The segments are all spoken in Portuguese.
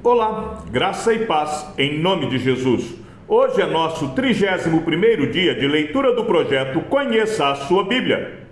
Olá, graça e paz em nome de Jesus. Hoje é nosso 31º dia de leitura do projeto Conheça a Sua Bíblia.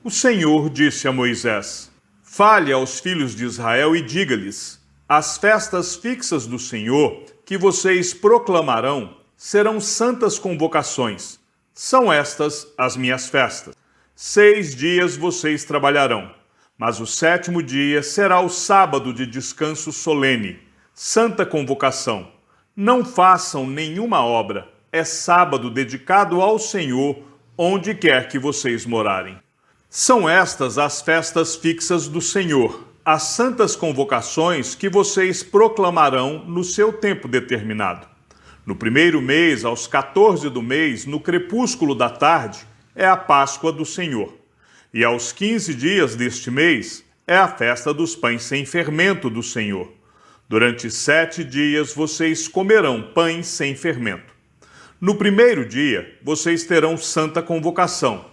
O Senhor disse a Moisés: fale aos filhos de Israel e diga-lhes: as festas fixas do Senhor que vocês proclamarão serão santas convocações. São estas as minhas festas. 6 dias vocês trabalharão, mas o 7º dia será o sábado de descanso solene, santa convocação. Não façam nenhuma obra. É sábado dedicado ao Senhor, onde quer que vocês morarem. São estas as festas fixas do Senhor, as santas convocações que vocês proclamarão no seu tempo determinado. No primeiro mês, aos 14 do mês, no crepúsculo da tarde, é a Páscoa do Senhor. E aos 15 dias deste mês, é a festa dos pães sem fermento do Senhor. Durante 7 dias vocês comerão pães sem fermento. No primeiro dia, vocês terão santa convocação.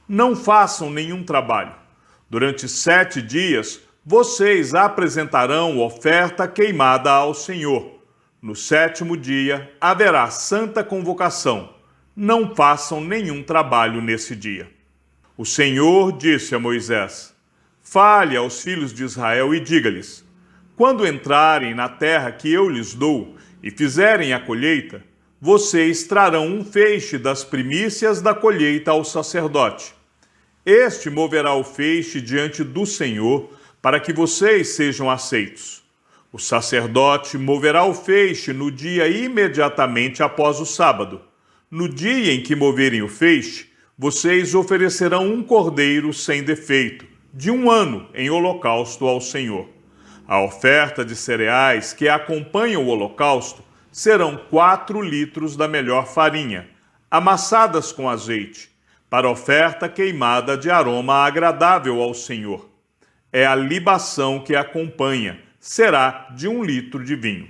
Não façam nenhum trabalho. Durante 7 dias, vocês apresentarão oferta queimada ao Senhor. No 7º dia, haverá santa convocação. Não façam nenhum trabalho nesse dia. O Senhor disse a Moisés: fale aos filhos de Israel e diga-lhes: quando entrarem na terra que eu lhes dou e fizerem a colheita, vocês trarão um feixe das primícias da colheita ao sacerdote. Este moverá o feixe diante do Senhor para que vocês sejam aceitos. O sacerdote moverá o feixe no dia imediatamente após o sábado. No dia em que moverem o feixe, vocês oferecerão um cordeiro sem defeito, de 1 ano, em holocausto ao Senhor. A oferta de cereais que acompanha o holocausto serão 4 litros da melhor farinha, amassadas com azeite, para oferta queimada de aroma agradável ao Senhor. É a libação que acompanha, será de 1 litro de vinho.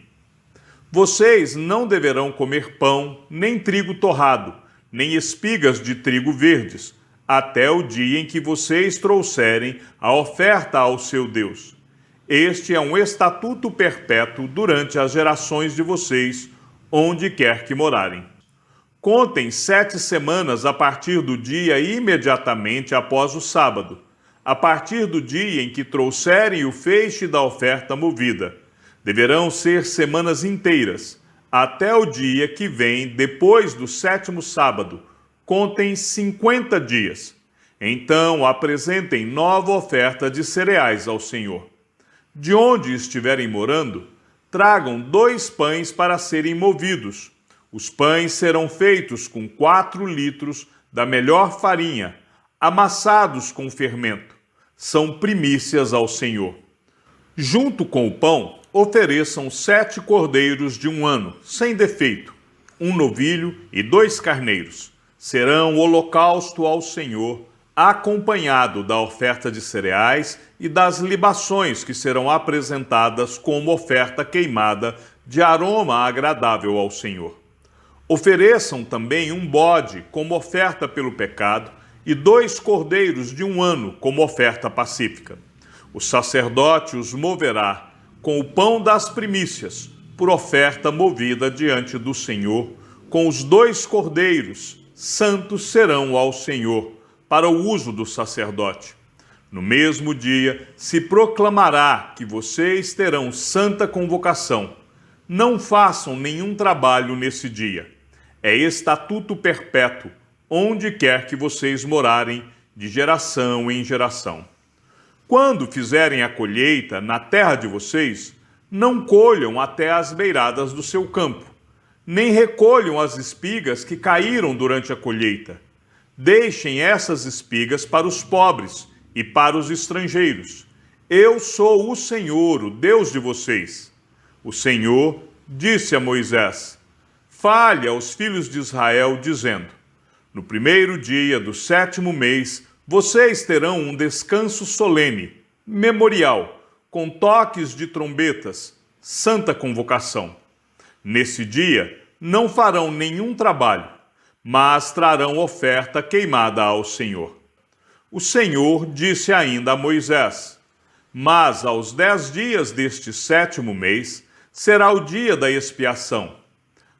Vocês não deverão comer pão, nem trigo torrado, nem espigas de trigo verdes, até o dia em que vocês trouxerem a oferta ao seu Deus. Este é um estatuto perpétuo durante as gerações de vocês, onde quer que morarem. Contem 7 semanas a partir do dia imediatamente após o sábado, a partir do dia em que trouxerem o feixe da oferta movida. Deverão ser semanas inteiras, até o dia que vem depois do 7º sábado. Contem 50 dias. Então apresentem nova oferta de cereais ao Senhor. De onde estiverem morando, tragam 2 pães para serem movidos. Os pães serão feitos com 4 litros da melhor farinha, amassados com fermento. São primícias ao Senhor. Junto com o pão, ofereçam 7 cordeiros de 1 ano, sem defeito, 1 novilho e 2 carneiros. Serão holocausto ao Senhor, acompanhado da oferta de cereais e das libações que serão apresentadas como oferta queimada de aroma agradável ao Senhor. Ofereçam também um bode como oferta pelo pecado e 2 cordeiros de 1 ano como oferta pacífica. O sacerdote os moverá com o pão das primícias, por oferta movida diante do Senhor, com os 2 cordeiros, santos serão ao Senhor, para o uso do sacerdote. No mesmo dia se proclamará que vocês terão santa convocação. Não façam nenhum trabalho nesse dia. É estatuto perpétuo, onde quer que vocês morarem, de geração em geração. Quando fizerem a colheita na terra de vocês, não colham até as beiradas do seu campo, nem recolham as espigas que caíram durante a colheita. Deixem essas espigas para os pobres e para os estrangeiros. Eu sou o Senhor, o Deus de vocês. O Senhor disse a Moisés: fale aos filhos de Israel, dizendo: no primeiro dia do 7º mês, vocês terão um descanso solene, memorial, com toques de trombetas, santa convocação. Nesse dia, não farão nenhum trabalho, mas trarão oferta queimada ao Senhor. O Senhor disse ainda a Moisés: mas aos 10 dias deste 7º mês, será o dia da expiação.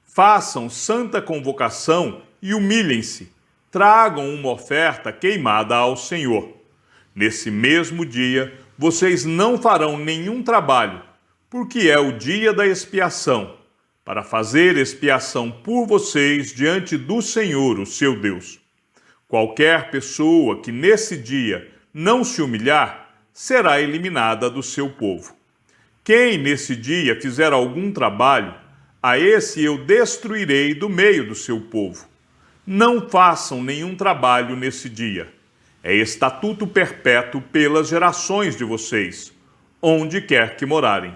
Façam santa convocação e humilhem-se. Tragam uma oferta queimada ao Senhor. Nesse mesmo dia, vocês não farão nenhum trabalho, porque é o dia da expiação, para fazer expiação por vocês diante do Senhor, o seu Deus. Qualquer pessoa que nesse dia não se humilhar, será eliminada do seu povo. Quem nesse dia fizer algum trabalho, a esse eu destruirei do meio do seu povo. Não façam nenhum trabalho nesse dia. É estatuto perpétuo pelas gerações de vocês, onde quer que morarem.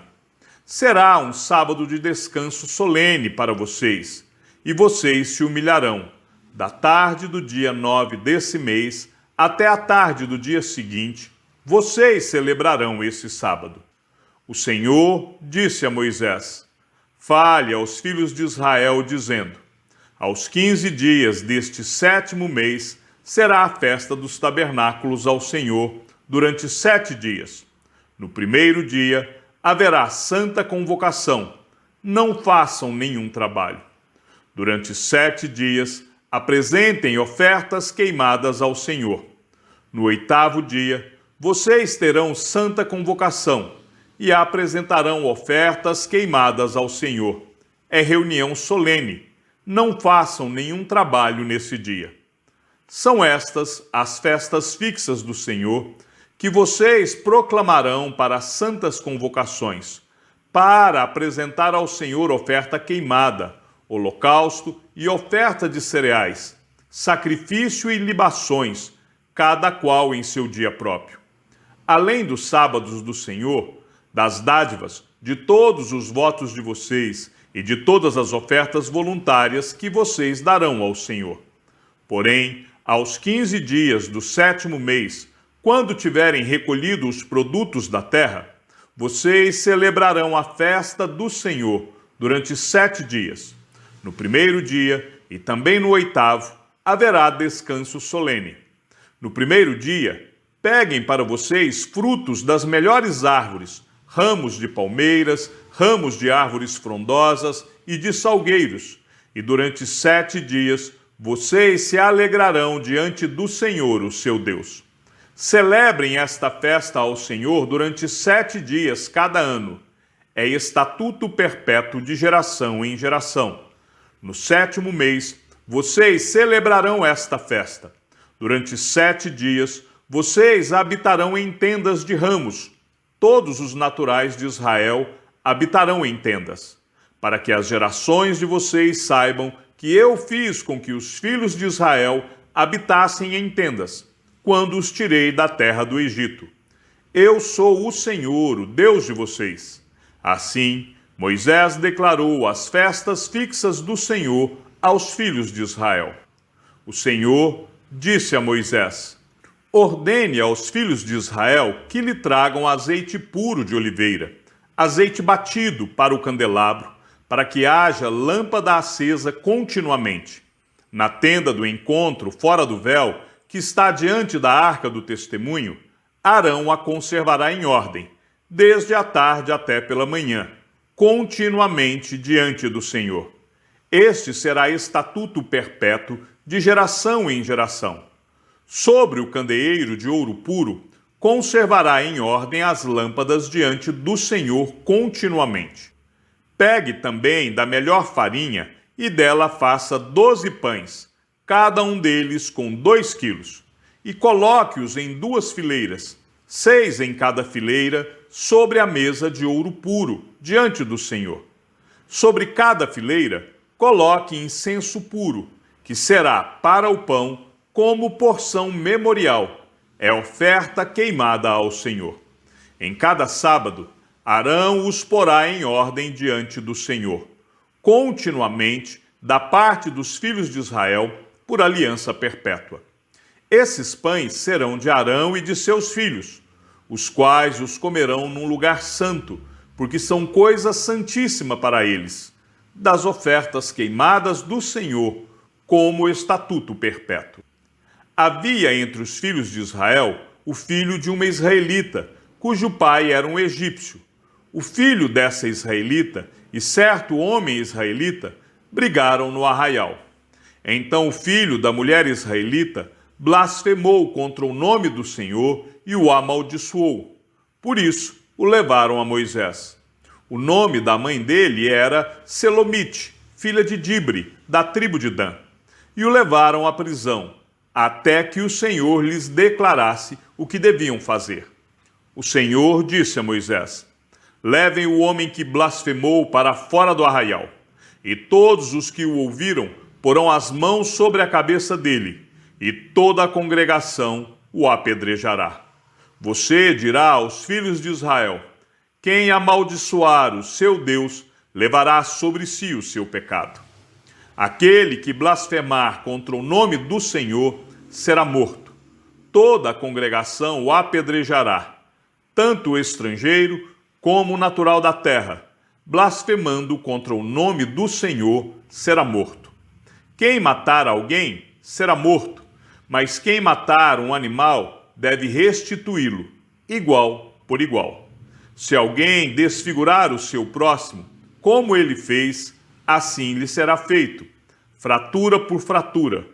Será um sábado de descanso solene para vocês, e vocês se humilharão, da tarde do dia 9 desse mês até a tarde do dia seguinte, vocês celebrarão esse sábado. O Senhor disse a Moisés: fale aos filhos de Israel, dizendo: aos 15 dias deste 7º mês será a festa dos tabernáculos ao Senhor durante 7 dias. No primeiro dia haverá santa convocação. Não façam nenhum trabalho. Durante 7 dias apresentem ofertas queimadas ao Senhor. No 8º dia vocês terão santa convocação e apresentarão ofertas queimadas ao Senhor. É reunião solene. Não façam nenhum trabalho nesse dia. São estas as festas fixas do Senhor, que vocês proclamarão para as santas convocações, para apresentar ao Senhor oferta queimada, holocausto e oferta de cereais, sacrifício e libações, cada qual em seu dia próprio. Além dos sábados do Senhor, das dádivas, de todos os votos de vocês e de todas as ofertas voluntárias que vocês darão ao Senhor. Porém, aos 15 dias do 7º mês, quando tiverem recolhido os produtos da terra, vocês celebrarão a festa do Senhor durante 7 dias. No primeiro dia e também no 8º, haverá descanso solene. No primeiro dia, peguem para vocês frutos das melhores árvores, ramos de palmeiras, ramos de árvores frondosas e de salgueiros, e durante 7 dias vocês se alegrarão diante do Senhor, o seu Deus. Celebrem esta festa ao Senhor durante 7 dias cada ano. É estatuto perpétuo de geração em geração. No 7º mês, vocês celebrarão esta festa. Durante 7 dias, vocês habitarão em tendas de ramos. Todos os naturais de Israel habitarão em tendas, para que as gerações de vocês saibam que eu fiz com que os filhos de Israel habitassem em tendas, quando os tirei da terra do Egito. Eu sou o Senhor, o Deus de vocês. Assim, Moisés declarou as festas fixas do Senhor aos filhos de Israel. O Senhor disse a Moisés: ordene aos filhos de Israel que lhe tragam azeite puro de oliveira, azeite batido para o candelabro, para que haja lâmpada acesa continuamente. Na tenda do encontro, fora do véu, que está diante da arca do testemunho, Arão a conservará em ordem, desde a tarde até pela manhã, continuamente diante do Senhor. Este será estatuto perpétuo de geração em geração. Sobre o candeeiro de ouro puro, conservará em ordem as lâmpadas diante do Senhor continuamente. Pegue também da melhor farinha e dela faça 12 pães, cada um deles com 2 quilos, e coloque-os em 2 fileiras, 6 em cada fileira, sobre a mesa de ouro puro, diante do Senhor. Sobre cada fileira, coloque incenso puro, que será para o pão como porção memorial, é oferta queimada ao Senhor. Em cada sábado, Arão os porá em ordem diante do Senhor, continuamente, da parte dos filhos de Israel, por aliança perpétua. Esses pães serão de Arão e de seus filhos, os quais os comerão num lugar santo, porque são coisa santíssima para eles, das ofertas queimadas do Senhor, como estatuto perpétuo. Havia entre os filhos de Israel o filho de uma israelita, cujo pai era um egípcio. o filho dessa israelita e certo homem israelita brigaram no arraial. Então o filho da mulher israelita blasfemou contra o nome do Senhor e o amaldiçoou. Por isso o levaram a Moisés. O nome da mãe dele era Selomite, filha de Dibre, da tribo de Dan. E o levaram à prisão, até que o Senhor lhes declarasse o que deviam fazer. O Senhor disse a Moisés: levem o homem que blasfemou para fora do arraial, e todos os que o ouviram porão as mãos sobre a cabeça dele, e toda a congregação o apedrejará. Você dirá aos filhos de Israel: quem amaldiçoar o seu Deus levará sobre si o seu pecado. Aquele que blasfemar contra o nome do Senhor será morto. Toda a congregação o apedrejará, tanto o estrangeiro como o natural da terra, blasfemando contra o nome do Senhor será morto. Quem matar alguém será morto, mas quem matar um animal deve restituí-lo, igual por igual. Se alguém desfigurar o seu próximo, como ele fez, assim lhe será feito, fratura por fratura,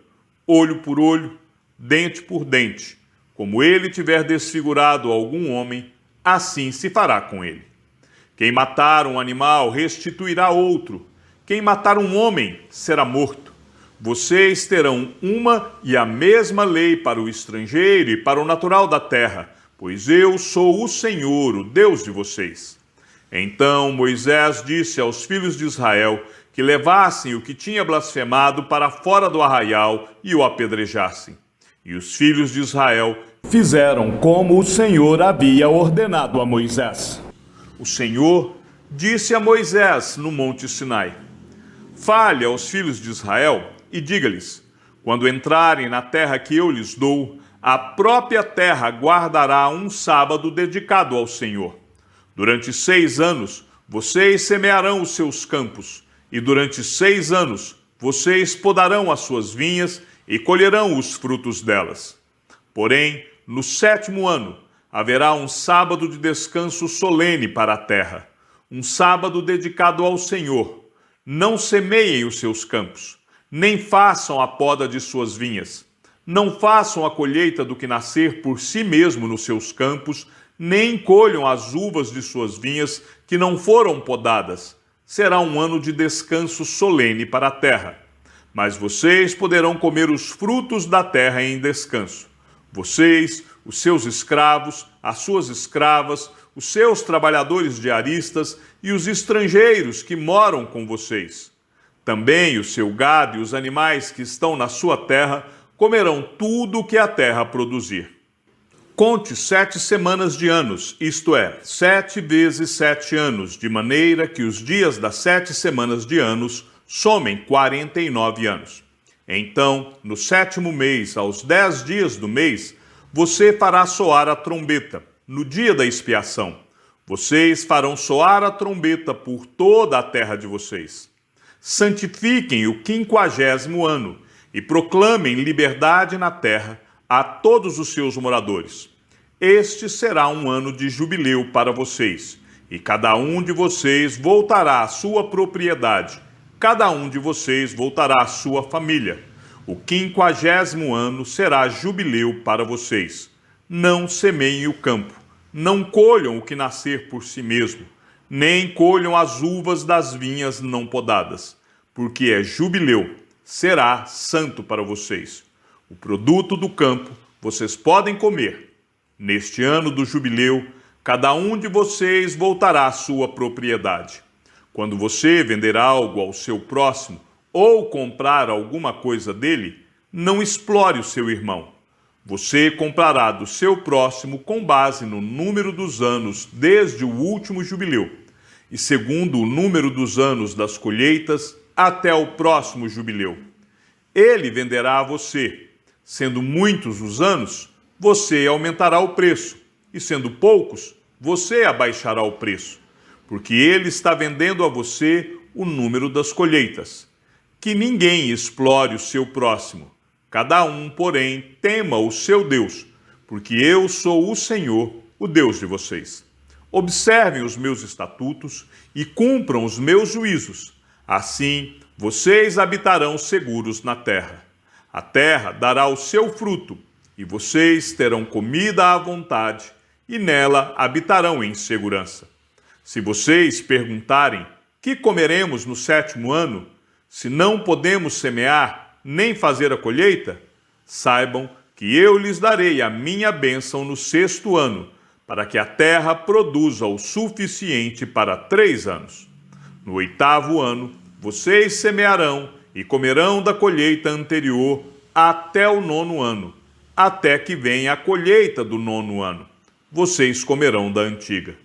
olho por olho, dente por dente. Como ele tiver desfigurado algum homem, assim se fará com ele. Quem matar um animal restituirá outro. Quem matar um homem será morto. Vocês terão uma e a mesma lei para o estrangeiro e para o natural da terra, pois eu sou o Senhor, o Deus de vocês. Então Moisés disse aos filhos de Israel que levassem o que tinha blasfemado para fora do arraial e o apedrejassem. E os filhos de Israel fizeram como o Senhor havia ordenado a Moisés. O Senhor disse a Moisés no monte Sinai: fale aos filhos de Israel e diga-lhes: quando entrarem na terra que eu lhes dou, a própria terra guardará um sábado dedicado ao Senhor. Durante 6 anos vocês semearão os seus campos, e durante 6 anos vocês podarão as suas vinhas e colherão os frutos delas. Porém, no 7º ano, haverá um sábado de descanso solene para a terra, um sábado dedicado ao Senhor. Não semeiem os seus campos, nem façam a poda de suas vinhas. Não façam a colheita do que nascer por si mesmo nos seus campos, nem colham as uvas de suas vinhas que não foram podadas. Será um ano de descanso solene para a terra. Mas vocês poderão comer os frutos da terra em descanso. Vocês, os seus escravos, as suas escravas, os seus trabalhadores diaristas e os estrangeiros que moram com vocês. Também o seu gado e os animais que estão na sua terra comerão tudo o que a terra produzir. Conte 7 semanas de anos, isto é, 7 vezes 7 anos, de maneira que os dias das 7 semanas de anos somem 49 anos. Então, no 7º mês, aos 10 dias do mês, você fará soar a trombeta, no dia da expiação. Vocês farão soar a trombeta por toda a terra de vocês. Santifiquem o 50º ano e proclamem liberdade na terra a todos os seus moradores. Este será um ano de jubileu para vocês, e cada um de vocês voltará à sua propriedade, cada um de vocês voltará à sua família. O 50º ano será jubileu para vocês. Não semeiem o campo, não colham o que nascer por si mesmo, nem colham as uvas das vinhas não podadas, porque é jubileu, será santo para vocês. O produto do campo vocês podem comer. Neste ano do jubileu, cada um de vocês voltará à sua propriedade. Quando você vender algo ao seu próximo ou comprar alguma coisa dele, não explore o seu irmão. Você comprará do seu próximo com base no número dos anos desde o último jubileu, e segundo o número dos anos das colheitas até o próximo jubileu. Ele venderá a você. Sendo muitos os anos, você aumentará o preço, e sendo poucos, você abaixará o preço, porque ele está vendendo a você o número das colheitas. Que ninguém explore o seu próximo. Cada um, porém, tema o seu Deus, porque eu sou o Senhor, o Deus de vocês. Observem os meus estatutos e cumpram os meus juízos. Assim, vocês habitarão seguros na terra. A terra dará o seu fruto, e vocês terão comida à vontade, e nela habitarão em segurança. Se vocês perguntarem: que comeremos no 7º ano, se não podemos semear nem fazer a colheita? Saibam que eu lhes darei a minha bênção no 6º ano, para que a terra produza o suficiente para 3 anos. No 8º ano, vocês semearão e comerão da colheita anterior até o 9º ano, até que venha a colheita do 9º ano. Vocês comerão da antiga.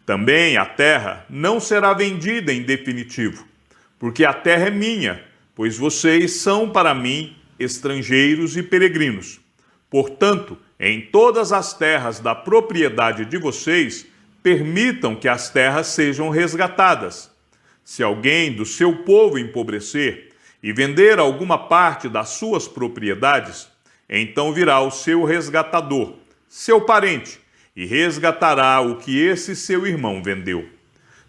Também a terra não será vendida em definitivo, porque a terra é minha, pois vocês são para mim estrangeiros e peregrinos. Portanto, em todas as terras da propriedade de vocês, permitam que as terras sejam resgatadas. Se alguém do seu povo empobrecer e vender alguma parte das suas propriedades, então virá o seu resgatador, seu parente, e resgatará o que esse seu irmão vendeu.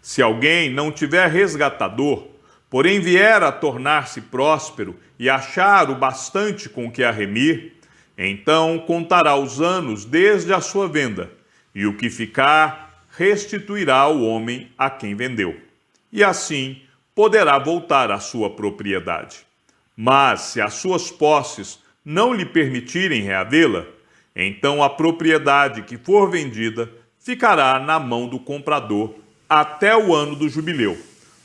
Se alguém não tiver resgatador, porém vier a tornar-se próspero e achar o bastante com que a remir, então contará os anos desde a sua venda, e o que ficar restituirá ao homem a quem vendeu. E assim poderá voltar à sua propriedade. Mas se as suas posses não lhe permitirem reavê-la, então a propriedade que for vendida ficará na mão do comprador até o ano do jubileu.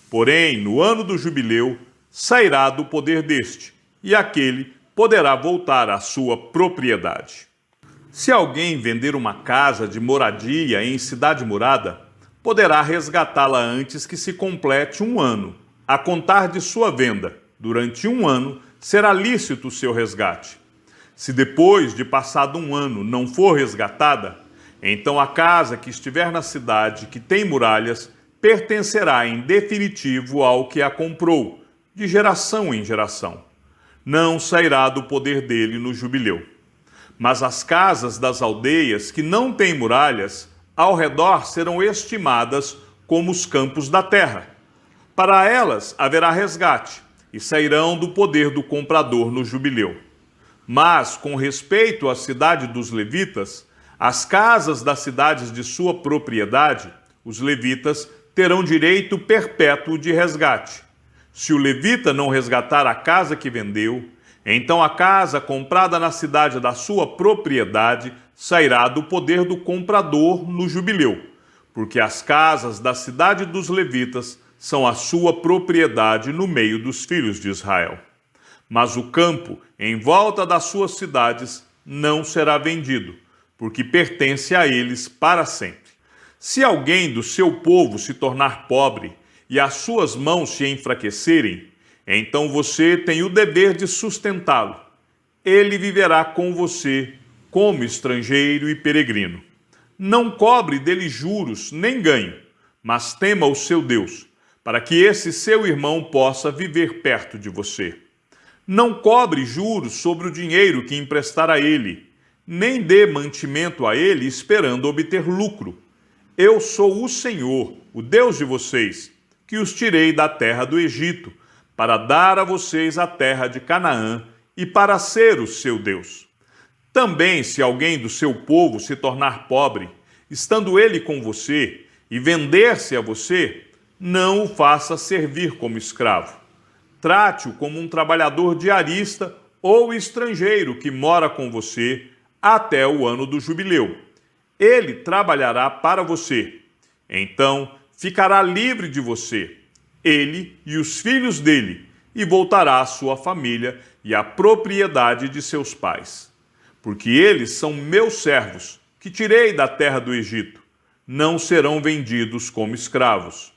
Porém, no ano do jubileu, sairá do poder deste, e aquele poderá voltar à sua propriedade. Se alguém vender uma casa de moradia em cidade murada, poderá resgatá-la antes que se complete 1 ano, a contar de sua venda. Durante 1 ano, será lícito o seu resgate. Se depois de passado 1 ano não for resgatada, então a casa que estiver na cidade que tem muralhas pertencerá em definitivo ao que a comprou, de geração em geração. Não sairá do poder dele no jubileu. Mas as casas das aldeias que não têm muralhas ao redor serão estimadas como os campos da terra. Para elas haverá resgate, e sairão do poder do comprador no jubileu. Mas, com respeito à cidade dos levitas, as casas das cidades de sua propriedade, os levitas terão direito perpétuo de resgate. Se o levita não resgatar a casa que vendeu, então a casa comprada na cidade da sua propriedade sairá do poder do comprador no jubileu, porque as casas da cidade dos levitas são a sua propriedade no meio dos filhos de Israel. Mas o campo em volta das suas cidades não será vendido, porque pertence a eles para sempre. Se alguém do seu povo se tornar pobre e as suas mãos se enfraquecerem, então você tem o dever de sustentá-lo. Ele viverá com você como estrangeiro e peregrino. Não cobre dele juros nem ganho, mas tema o seu Deus, para que esse seu irmão possa viver perto de você. Não cobre juros sobre o dinheiro que emprestar a ele, nem dê mantimento a ele esperando obter lucro. Eu sou o Senhor, o Deus de vocês, que os tirei da terra do Egito, para dar a vocês a terra de Canaã e para ser o seu Deus. Também, se alguém do seu povo se tornar pobre, estando ele com você, e vender-se a você, não o faça servir como escravo. Trate-o como um trabalhador diarista ou estrangeiro que mora com você até o ano do jubileu. Ele trabalhará para você. Então, ficará livre de você, ele e os filhos dele, e voltará à sua família e à propriedade de seus pais. Porque eles são meus servos, que tirei da terra do Egito. Não serão vendidos como escravos.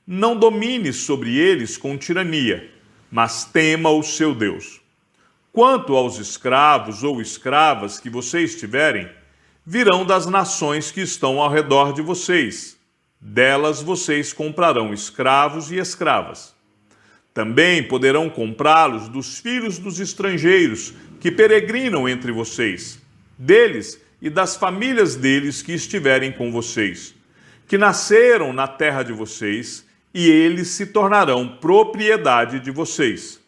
Não domine sobre eles com tirania, mas tema o seu Deus. Quanto aos escravos ou escravas que vocês tiverem, virão das nações que estão ao redor de vocês. Delas vocês comprarão escravos e escravas. Também poderão comprá-los dos filhos dos estrangeiros que peregrinam entre vocês, deles e das famílias deles que estiverem com vocês. que nasceram na terra de vocês, e eles se tornarão propriedade de vocês.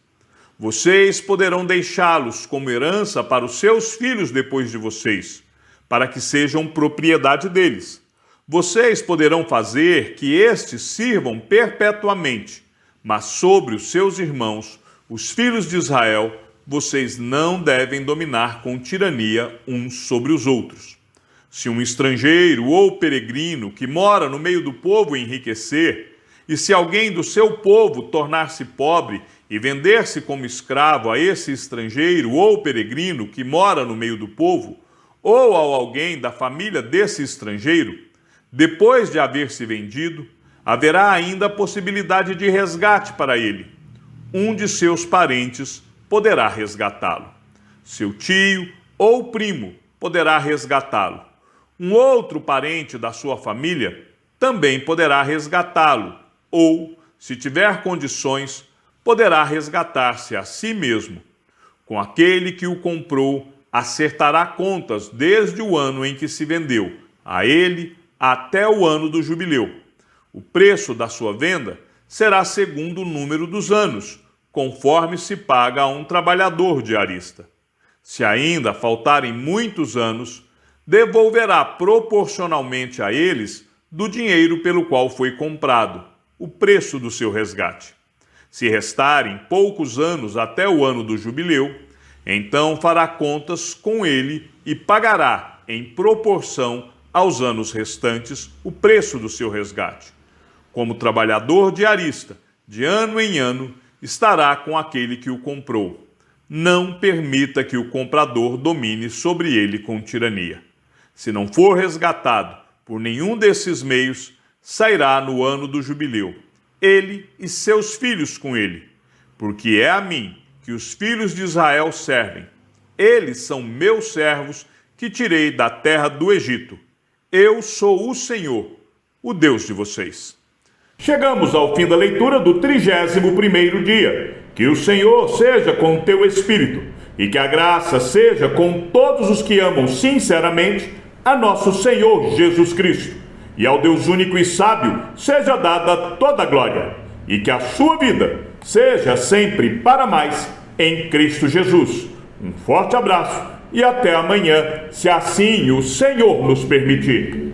Vocês poderão deixá-los como herança para os seus filhos depois de vocês, para que sejam propriedade deles. Vocês poderão fazer que estes sirvam perpetuamente, mas sobre os seus irmãos, os filhos de Israel, vocês não devem dominar com tirania uns sobre os outros. Se um estrangeiro ou peregrino que mora no meio do povo enriquecer, e se alguém do seu povo tornar-se pobre e vender-se como escravo a esse estrangeiro ou peregrino que mora no meio do povo, ou a alguém da família desse estrangeiro, depois de haver se vendido, haverá ainda a possibilidade de resgate para ele. Um de seus parentes poderá resgatá-lo. Seu tio ou primo poderá resgatá-lo. Um outro parente da sua família também poderá resgatá-lo, ou, se tiver condições, poderá resgatar-se a si mesmo. Com aquele que o comprou, acertará contas desde o ano em que se vendeu a ele até o ano do jubileu. O preço da sua venda será segundo o número dos anos, conforme se paga a um trabalhador diarista. Se ainda faltarem muitos anos, devolverá proporcionalmente a eles do dinheiro pelo qual foi comprado, o preço do seu resgate. Se restarem poucos anos até o ano do jubileu, então fará contas com ele e pagará, em proporção aos anos restantes, o preço do seu resgate. Como trabalhador diarista, de ano em ano, estará com aquele que o comprou. Não permita que o comprador domine sobre ele com tirania. Se não for resgatado por nenhum desses meios, sairá no ano do jubileu, ele e seus filhos com ele, porque é a mim que os filhos de Israel servem. Eles são meus servos que tirei da terra do Egito. Eu sou o Senhor, o Deus de vocês. Chegamos ao fim da leitura do 31º dia. Que o Senhor seja com o teu espírito e que a graça seja com todos os que amam sinceramente a nosso Senhor Jesus Cristo. E ao Deus único e sábio seja dada toda a glória, e que a sua vida seja sempre para mais em Cristo Jesus. Um forte abraço e até amanhã, se assim o Senhor nos permitir.